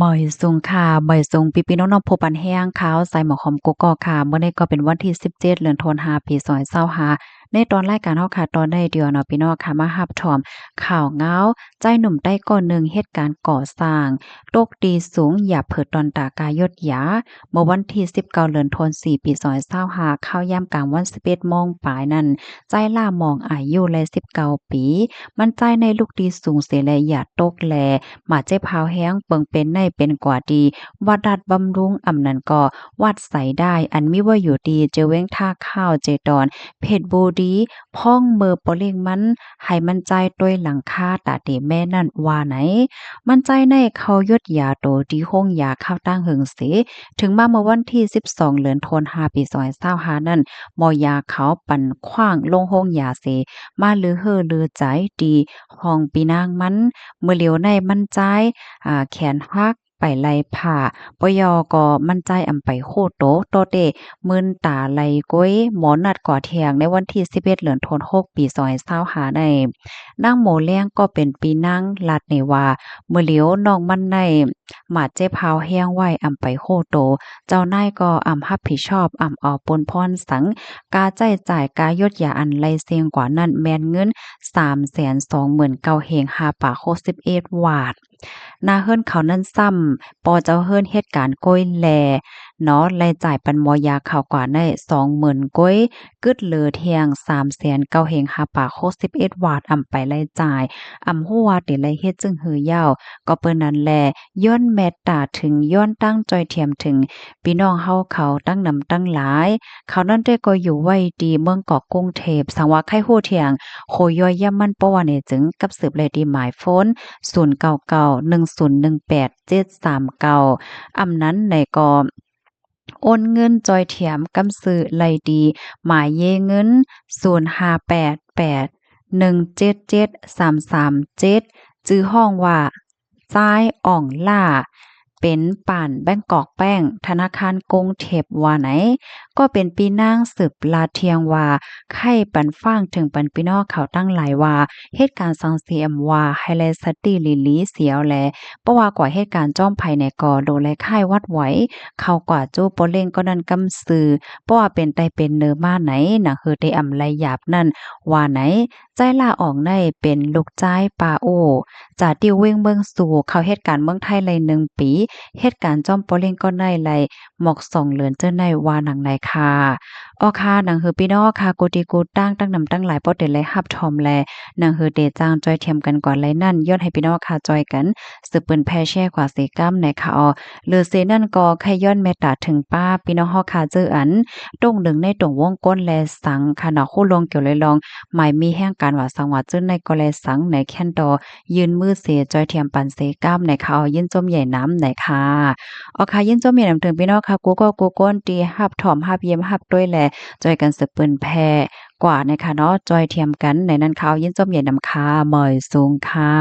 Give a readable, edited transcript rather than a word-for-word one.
บ่อยสูงค่ะบ่อยสูงพี่ๆน้องๆผู้ปันแห้งขาวใส่หมอหอมกกอกค่ะมื้อนี้ก็เป็นวันที่17เดือนธันวาปี2025ในตอนรายการเฮาค่ะตอนได้เดียวเนาะพี่น้องค่ะมารับชมข่าวเหงาใจหนุ่มใต้ก่อหนึ่งเหตุการณ์ก่อสร้างตกดีสูงอย่าเผิดตอนตากายดหยาเมื่อวันที่19เดือนธันวาปี2025ข้าวยามกลางวัน11:00นปลายนั้นใจล่ามองอายุแล19ปีมันใจในลูกดีสูงเสียแลอย่าตกแล หมาเจ็บหาวแห้งเปิงเป็นในเป็นกว่าดีวัดดัดบำรุงอำนั้นก็วัดใสได้อันมิว่าอยู่ดีเจเว้งท่าข้าวเจดอนเพชรบูดีพ่องเมอปอเล็งมันให้มันใจด้วยหลังคาตาเตแม่นั่นว่าไหนมันใจในเขายดยาโตดีห้องยาข้าวตั้งหึงเสถึงมาเมื่อวันที่12เดือนธันวาปี2025นั้นมอยาเขาปั่นขว้างลงห้องยาเสมาลือเฮอลือใจดีห้องปีนางมันเมื่อเหลียวในมันใจแขนหักไปไล่ผ่าปยก็มั่นใจอำไปโคโตโตเตมึนตาไหลก้อยหมอนัดก่อเที่ยงในวันที่11เดือนธันวาคมปี2025ได้นางโมแลงก็เป็นปีนางลัดในว่าเมื่อเหลียวน้องมันในหมาเจ็บหาวแห้งไว้อำไปโคโตเจ้านายก็รับผิดชอบเอาปนพรสังกาใจจ่ายกายดยาอันไรเสียงกว่านั้นแม่นเงิน329,000เฮง5ปาโค11วาทนาเฮิรนเขานั่นซ้ำปอเจ้าเฮิรนเหตุการณ์ก้อยแลเนาะรายจ่ายปันมอยาข่าวกว่าได้20,000ก้อยกึดเหลือเทียง309,000เฮง5ปาโค11วาทไปรายจ่ายฮู้ว่าติไลเฮ็ดจึงหือยาวก็เปิ้นนั้นแลย้อนแมตตาถึงย้อนตั้งจอยเทียมถึงพี่น้องเฮาเขาตั้งนำตั้งหลายเขานั่นได้ก็อยู่ไว้ดีเมืองเกาะกรุงเทพสังว่าไข้ฮู้เทียงโคย่อยย่ำมันปะว่าเนี่ยจึงกับสืบเลยดีหมายโฟน0991018739นั้นในก็โอนเงินจอยเถียมกำซื้อไหลดีหมายเยเงิน0588177337จื้อห้องว่าซ้ายอ่องล่าเป็นป่านแบงกอกแป้งธนาคารกรุงเทพว่าไหนก็เป็นปีนางสืบลาเทียงว่าไข้ปันฟ้างถึงปันพี่น้องเขาตั้งหลายว่าเหตุการณ์สังเสียมว่าไฮไลท์สตีลิลีเสียวแลเพราะว่ากว่าเหตุการณ์จ้อมภัยในก่อโดนและค่ายวัดไหวเข้ากว่าจู้โปเล่งก็นั่นกำสือเพราะว่าเป็นไตเป็นเนอมาไหนหนังเฮอได้อำไลหยาบนั่นว่าไหนใจลาออกในเป็นลูกจ้ายปาโอจ่าติวเว้งเมืองสู่เขาเหตุการณ์เมืองไทยเลย1ปีเหตุการณ์จ้อมโปเล่งก็ได้ไลหมอกส่องเหลือนเจ้าในว่าหนังไหนค่ะอ้อค่ะหนังฮือพี่น้องค่ะกูดีกูตั้งนำตั้งหลายปอดเดเลยรับทอมแลหนังฮือเดจ้างจอยเทียมกันก่อนไลนั่นย้อนให้พี่น้องค่ะจอยกันสืบเปิ้นแพ่แช่กว่าเสกัมในค่ะหรือเซนั่นก็แค่ย้อนเมตตาถึงป้าพี่น้องเฮาค่ะเจออันตรงหนึ่งในตรงวงก้นแลสังค่ะเนาะคู่ลงเกี่ยวเลยลองหมายมีแห่งการว่าสังว่าจึ้นในก็แลสังในแค่นดอยืนมือเสจอยเทียมปันเสกัมในค่ะยินจมใหญ่น้ำในค่ะค่ะยินจมใหญ่น้ำถึงพี่น้องค่ะกูก็กูก้นตีรับถอมรับเยี่ยมรับด้วยแลจอยกันสืบเปิ้นแพ่กว่านะคะเนาะจอยเทียมกันในนั้นเขายินจมใหญ่นำค่ะหมอยสูงค่ะ